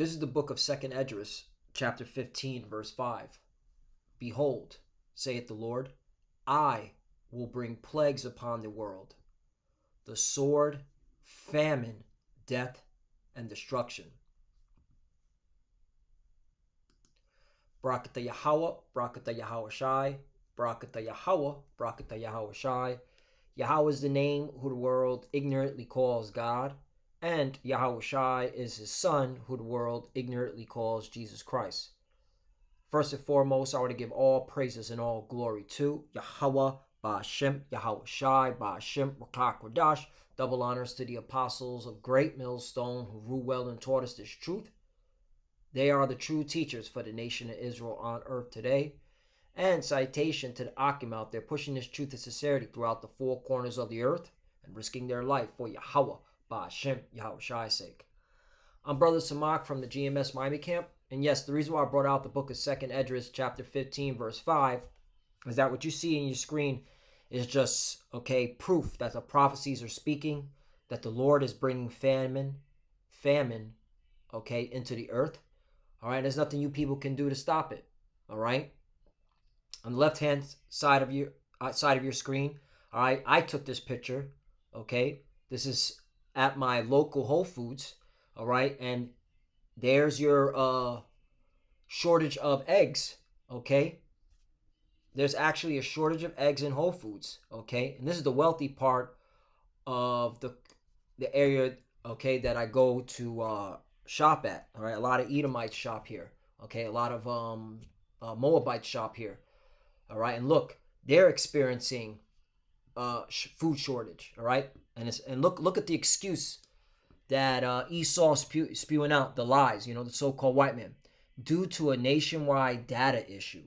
This is the book of 2nd Esdras, chapter 15, verse 5. Behold, saith the Lord, I will bring plagues upon the world, the sword, famine, death, and destruction. Barakatah Yahweh, Barakatah Yahweh Shai, Barakatah Yahweh, Barakatah Yahweh Shai. Yahweh is the name who the world ignorantly calls God, and Yahweh Shai is his son who the world ignorantly calls Jesus Christ. First and foremost, I want to give all praises and all glory to Yahweh, Ba'ashem, Yahweh Shai, Ba'ashem, Rakak Radash. Double honors to the apostles of Great Millstone who rule well and taught us this truth. They are the true teachers for the nation of Israel on earth today. And citation to the Akim out there pushing this truth and sincerity throughout the four corners of the earth and risking their life for Yahweh, Ba'ashem, Yahweh Shai's sake. I'm Brother Samak from the GMS Miami camp. And yes, the reason why I brought out the book of 2nd Esdras, chapter 15, verse 5, is that what you see in your screen is just, proof that the prophecies are speaking, that the Lord is bringing famine, into the earth. All right, there's nothing you people can do to stop it. All right. On the left-hand side of your screen, all right, I took this picture, okay? This is at my local Whole Foods, all right? And there's your shortage of eggs, okay? There's actually a shortage of eggs in Whole Foods, okay? And this is the wealthy part of the area, okay, that I go to shop at, all right? A lot of Edomites shop here, okay? A lot of Moabites shop here. All right, and look, they're experiencing food shortage. All right, and look at the excuse that Esau spewing out, the lies, the so-called white man. Due to a nationwide data issue,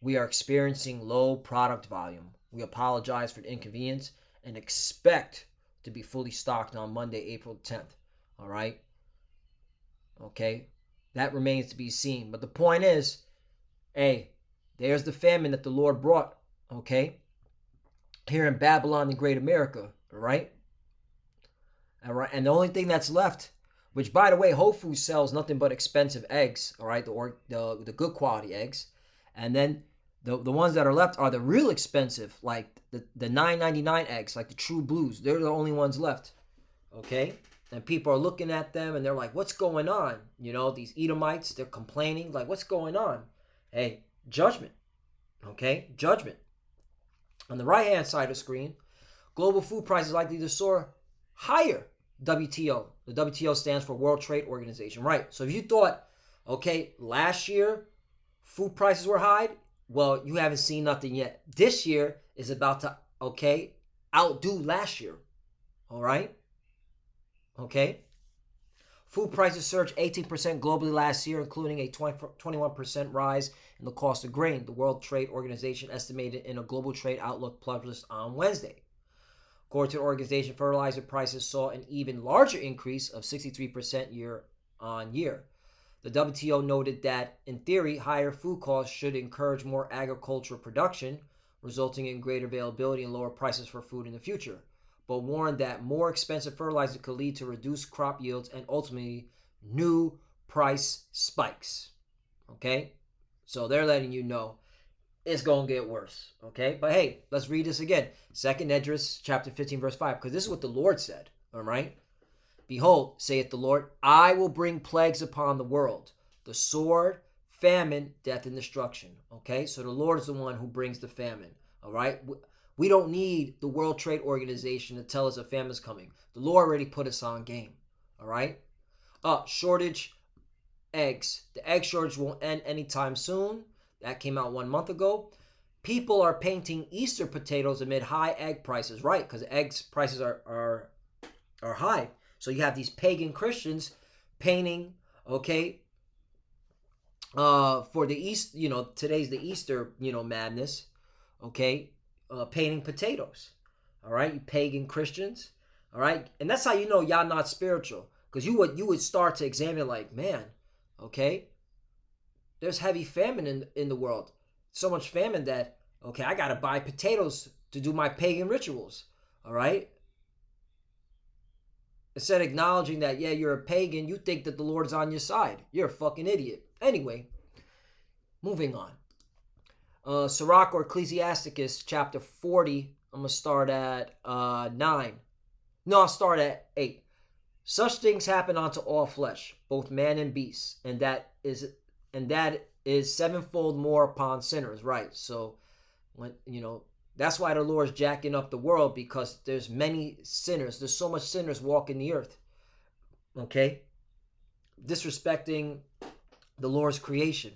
we are experiencing low product volume. We apologize for the inconvenience and expect to be fully stocked on Monday, April 10th. All right, okay, that remains to be seen. But the point is, hey, there's the famine that the Lord brought, okay, here in Babylon, the Great America, all right? All right, and the only thing that's left, which, by the way, Whole Foods sells nothing but expensive eggs, all right, the good quality eggs, and then the ones that are left are the real expensive, like the $9.99 eggs, like the True Blues. They're the only ones left, okay? And people are looking at them, and they're like, what's going on? These Edomites, they're complaining, like, what's going on? Hey, judgment, okay? Judgment. On the right-hand side of the screen, global food prices likely to soar higher. WTO. The WTO stands for World Trade Organization, right? So if you thought, last year food prices were high, well, you haven't seen nothing yet. This year is about to, outdo last year, all right? Okay? Food prices surged 18% globally last year, including a 21% rise in the cost of grain, the World Trade Organization estimated in a global trade outlook published on Wednesday. According to the organization, fertilizer prices saw an even larger increase of 63% year on year. The WTO noted that, in theory, higher food costs should encourage more agricultural production, resulting in greater availability and lower prices for food in the future, but warned that more expensive fertilizer could lead to reduced crop yields and ultimately new price spikes. Okay? So they're letting you know it's going to get worse. Okay? But hey, let's read this again. 2nd Esdras, chapter 15, verse 5, because this is what the Lord said. All right? Behold, saith the Lord, I will bring plagues upon the world, the sword, famine, death, and destruction. Okay? So the Lord is the one who brings the famine. All right? We don't need the World Trade Organization to tell us a famine is coming. The Lord already put us on game. All right? Shortage eggs. The egg shortage won't end anytime soon. That came out 1 month ago. People are painting Easter potatoes amid high egg prices, right? Because eggs prices are high. So you have these pagan Christians painting, for the East, today's the Easter, madness, painting potatoes. All right, you pagan Christians. All right, and that's how you know y'all not spiritual, because you would start to examine like, man, there's heavy famine in the world. So much famine that I gotta buy potatoes to do my pagan rituals. All right, Instead of acknowledging that, yeah, you're a pagan, you think that the Lord's on your side. You're a fucking idiot. Anyway, moving on. Sirach or Ecclesiasticus chapter 40. I'm going to start at 9. No, I'll start at 8. Such things happen unto all flesh, both man and beast, and that is sevenfold more upon sinners. Right. So when that's why the Lord's jacking up the world, because there's many sinners. There's so much sinners walking the earth. Okay? Disrespecting the Lord's creation.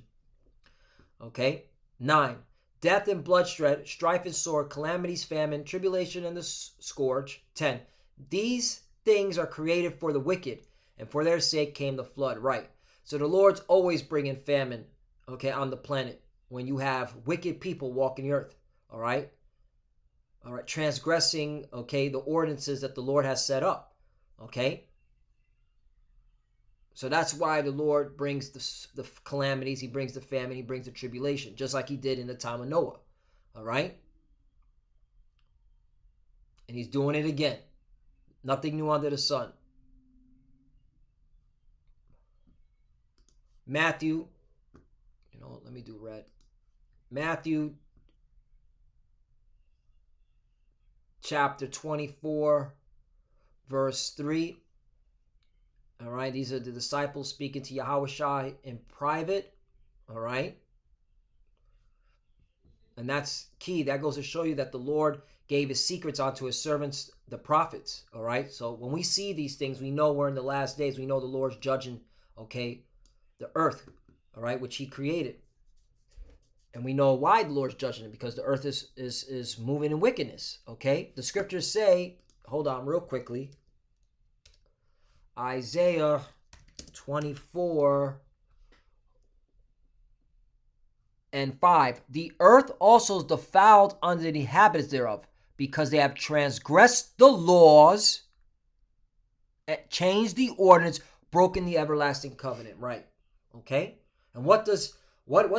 Okay? 9. Death and bloodshed, strife and sword, calamities, famine, tribulation and the scourge. 10. These things are created for the wicked, and for their sake came the flood. Right. So the Lord's always bringing famine, okay, on the planet when you have wicked people walking the earth. All right? All right, transgressing, okay, the ordinances that the Lord has set up, okay? So that's why the Lord brings the calamities, he brings the famine, he brings the tribulation, just like he did in the time of Noah, all right? And he's doing it again. Nothing new under the sun. Matthew, let me do red. Matthew chapter 24, verse 3. All right, these are the disciples speaking to Yahushua in private. All right. And that's key. That goes to show you that the Lord gave his secrets unto his servants, the prophets. All right. So when we see these things, we know we're in the last days. We know the Lord's judging, okay, the earth, all right, which he created. And we know why the Lord's judging it, because the earth is moving in wickedness, okay? The scriptures say, hold on real quickly, Isaiah 24 and 5. The earth also is defiled under the inhabitants thereof, because they have transgressed the laws, changed the ordinance, broken the everlasting covenant, right? Okay? And what's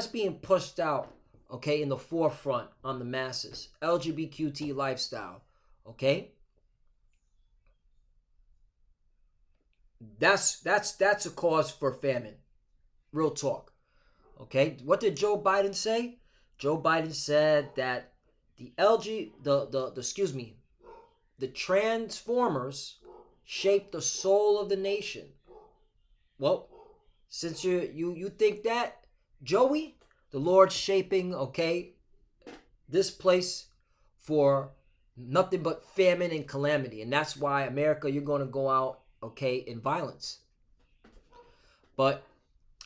being pushed out, okay, in the forefront on the masses? LGBTQ lifestyle, okay? That's a cause for famine. Real talk. Okay? What did Joe Biden say? Joe Biden said that the Transformers shaped the soul of the nation. Well, since you think that, Joey, the Lord's shaping, okay, this place for nothing but famine and calamity. And that's why, America, you're going to go out, okay, in violence. But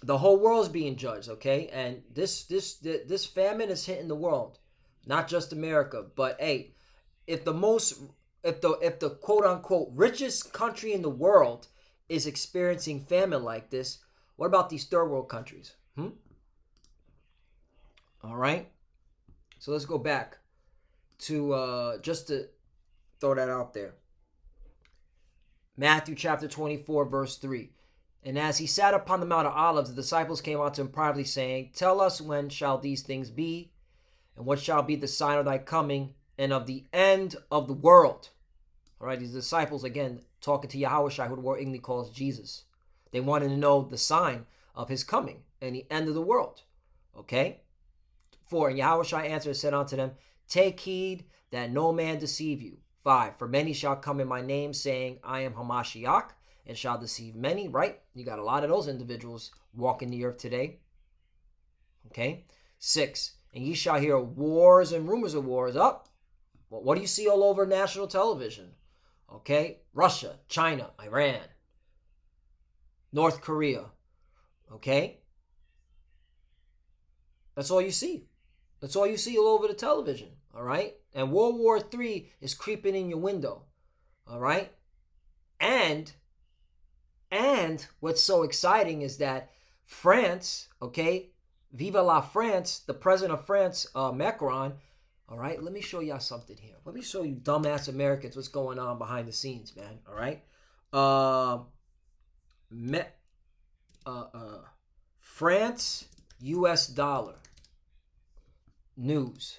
the whole world's being judged, okay? And this famine is hitting the world, not just America. But hey, if the quote unquote richest country in the world is experiencing famine like this, what about these third world countries? All right. So let's go back to just to throw that out there. Matthew chapter 24, verse 3. And as he sat upon the Mount of Olives, the disciples came unto him privately, saying, Tell us, when shall these things be? And what shall be the sign of thy coming and of the end of the world? All right, these disciples, again, talking to Yahushua, who the world English calls Jesus. They wanted to know the sign of his coming and the end of the world. Okay? 4. And Yahushua answered and said unto them, Take heed that no man deceive you. 5. For many shall come in my name, saying, I am Hamashiach, and shall deceive many. Right? You got a lot of those individuals walking the earth today. Okay? 6. And ye shall hear wars and rumors of wars. Up. Well, what do you see all over national television? Okay? Russia, China, Iran, North Korea. Okay? That's all you see. That's all you see all over the television. All right? And World War III is creeping in your window. All right? And what's so exciting is that France, okay, Viva la France, the president of France, Macron, all right, let me show y'all something here. Let me show you dumbass Americans what's going on behind the scenes, man, all right? France, US dollar, news.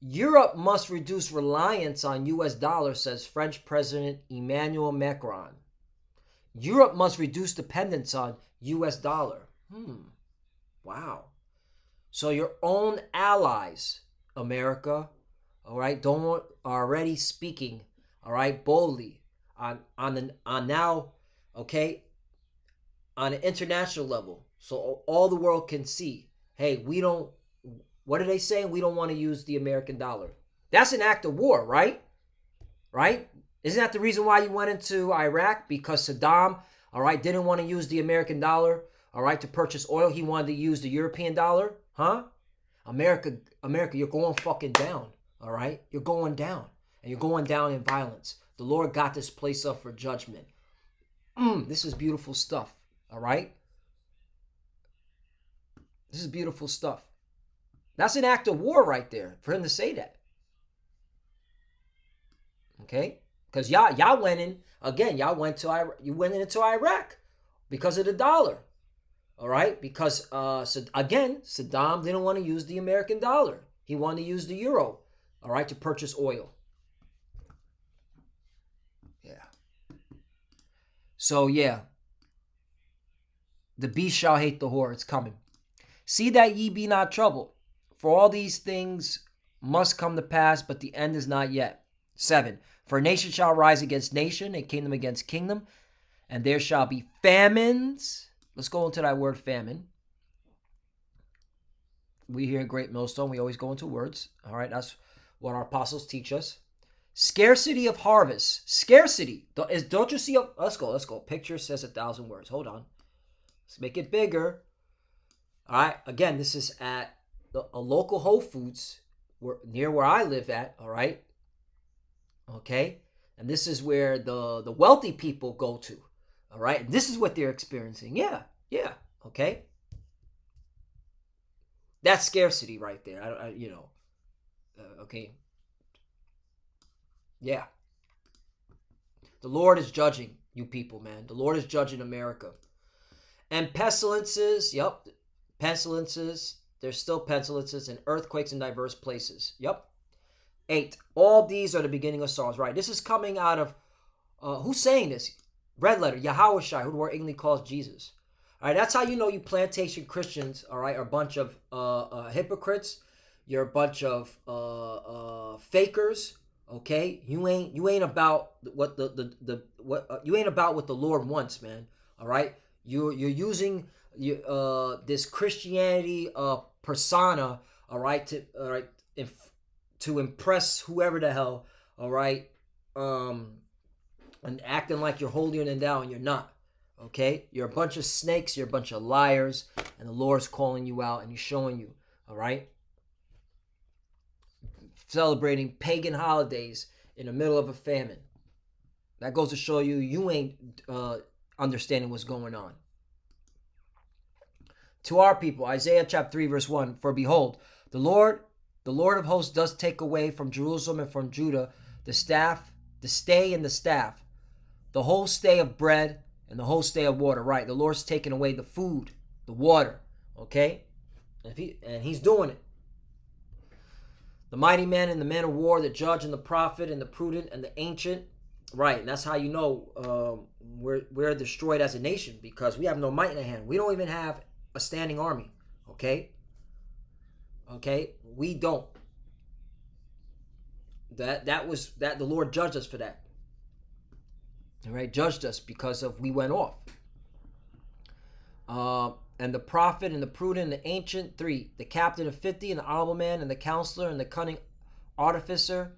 Europe must reduce reliance on US dollar, says French President Emmanuel Macron. Europe must reduce dependence on US dollar. Wow. So your own allies, America, all right, don't are already speaking, all right, boldly on now, okay, on an international level, so all the world can see. Hey, we don't. What are they saying? We don't want to use the American dollar. That's an act of war, right? Right? Isn't that the reason why you went into Iraq? Because Saddam, all right, didn't want to use the American dollar, all right, to purchase oil. He wanted to use the European dollar, huh? America, you're going fucking down, all right? You're going down, and you're going down in violence. The Lord got this place up for judgment. This is beautiful stuff, all right? This is beautiful stuff. That's an act of war right there for him to say that. Okay? Because y'all went in again. Y'all went to into Iraq because of the dollar. All right? Because again, Saddam didn't want to use the American dollar. He wanted to use the euro. All right, to purchase oil. Yeah. So yeah, the beast shall hate the whore. It's coming. See that ye be not troubled. For all these things must come to pass, but the end is not yet. 7. For nation shall rise against nation, and kingdom against kingdom, and there shall be famines. Let's go into that word famine. We here at Great Millstone, we always go into words. All right, that's what our apostles teach us. Scarcity of harvest. Scarcity. Don't you see? Let's go. Picture says 1,000 words. Hold on. Let's make it bigger. All right. Again, this is at a local Whole Foods near where I live at, all right? Okay? And this is where the wealthy people go to, all right? And this is what they're experiencing. Yeah, okay? That's scarcity right there, okay? Yeah. The Lord is judging you people, man. The Lord is judging America. And pestilences, pestilences. There's still pestilences and earthquakes in diverse places. 8. All these are the beginning of sorrows. Right. This is coming out of, who's saying this? Red letter, Yahushua, who the word English calls Jesus. All right. That's how you know you plantation Christians, all right, are a bunch of hypocrites. You're a bunch of fakers. Okay. You ain't about what you ain't about what the Lord wants, man. All right. You're using this Christianity persona, all right, to impress whoever the hell, all right, and acting like you're holier than thou, and you're not. Okay, you're a bunch of snakes, you're a bunch of liars, and the Lord's calling you out and He's showing you. All right, celebrating pagan holidays in the middle of a famine. That goes to show you ain't understanding what's going on. To our people, Isaiah chapter 3, verse 1, for behold, the Lord of hosts does take away from Jerusalem and from Judah the staff, the stay and the staff, the whole stay of bread and the whole stay of water. Right, the Lord's taking away the food, the water, okay? And He's doing it. The mighty man and the man of war, the judge and the prophet and the prudent and the ancient. Right, and that's how you know we're destroyed as a nation, because we have no might in the hand. We don't even have a standing army, okay? We don't. That the Lord judged us for that. All right, judged us because of we went off. And the prophet and the prudent and the ancient, 3, the captain of 50 and the honorable man and the counselor and the cunning artificer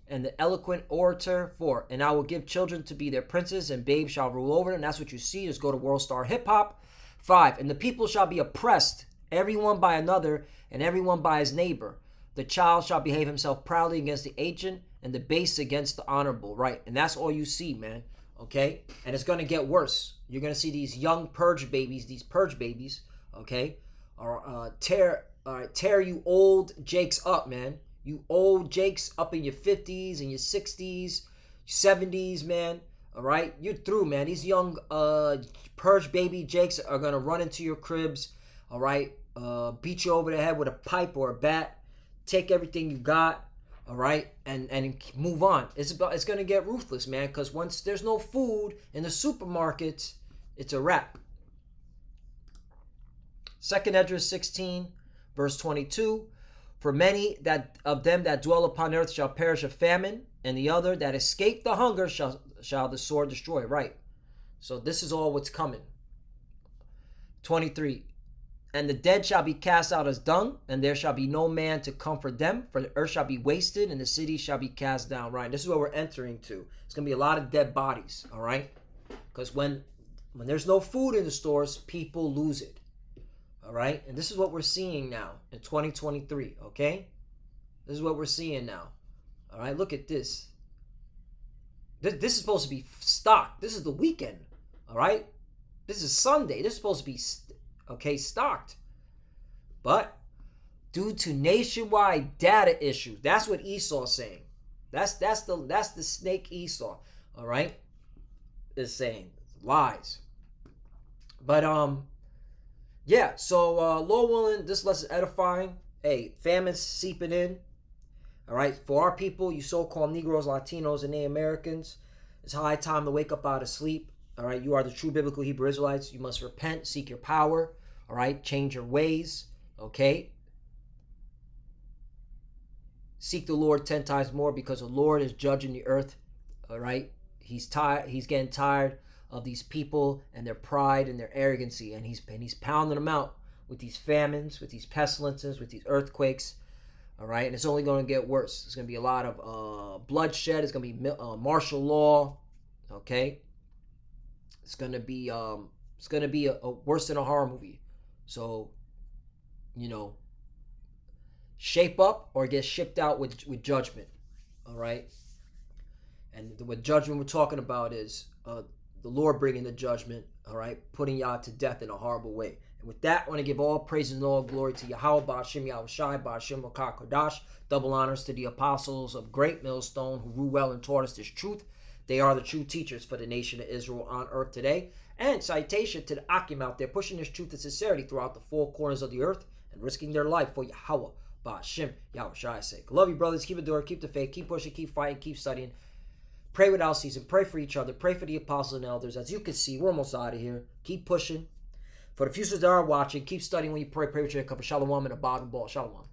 and the eloquent orator, 4, and I will give children to be their princes and babes shall rule over them. And that's what you see. Just go to World Star Hip Hop. 5, and the people shall be oppressed, everyone by another and everyone by his neighbor. The child shall behave himself proudly against the ancient and the base against the honorable. Right, and that's all you see, man. Okay, and it's going to get worse. You're going to see these young purge babies, okay, tear you old Jakes up, man. You old Jakes up in your 50s and your 60s, 70s, man. All right, you're through, man. These young purge baby Jakes are going to run into your cribs, all right, beat you over the head with a pipe or a bat, take everything you got, All right, and move on. It's going to get ruthless, man, because once there's no food in the supermarkets, it's a wrap. 2nd Esdras 16, verse 22. For many that of them that dwell upon earth shall perish of famine, and the other that escape the hunger shall the sword destroy. Right. So this is all what's coming. 23. And the dead shall be cast out as dung, and there shall be no man to comfort them, for the earth shall be wasted, and the city shall be cast down. Right. This is what we're entering to. It's going to be a lot of dead bodies. All right. Because when there's no food in the stores, people lose it. All right. And this is what we're seeing now in 2023. Okay. This is what we're seeing now. All right. Look at this. This is supposed to be stocked. This is the weekend. All right. This is Sunday. This is supposed to be stocked. But due to nationwide data issues, that's what Esau's saying. That's the snake Esau, all right, is saying. Lies. But yeah, so Lord willing, this lesson is edifying. Hey, famine's seeping in. All right, for our people, you so-called Negroes, Latinos, and Native Americans, it's high time to wake up out of sleep. All right, you are the true biblical Hebrew Israelites. You must repent, seek your power. All right, change your ways. Okay, seek the Lord 10 times more, because the Lord is judging the earth. All right, he's tired. He's getting tired of these people and their pride and their arrogancy, and he's pounding them out with these famines, with these pestilences, with these earthquakes. All right, and it's only going to get worse. There's going to be a lot of bloodshed. It's going to be martial law. Okay, it's going to be worse than a horror movie. So, shape up or get shipped out with judgment. All right, and what judgment we're talking about is the Lord bringing the judgment. All right, putting y'all to death in a horrible way. And with that, I want to give all praises and all glory to Yahweh, Ba'ashim Yahushai, Ba'ashim Rakah Kodash. Double honors to the apostles of Great Millstone who rule well and taught us this truth. They are the true teachers for the nation of Israel on earth today. And citation to the Akim out there pushing this truth and sincerity throughout the four corners of the earth and risking their life for Yahweh, Ba'ashim Yahushai's sake. Love you, brothers. Keep enduring, keep the faith, keep pushing, keep fighting, keep studying. Pray without ceasing. Pray for each other. Pray for the apostles and elders. As you can see, we're almost out of here. Keep pushing. For the futures that are watching, keep studying when you pray. Pray with your cup of shalom and a bog and ball. Shalom.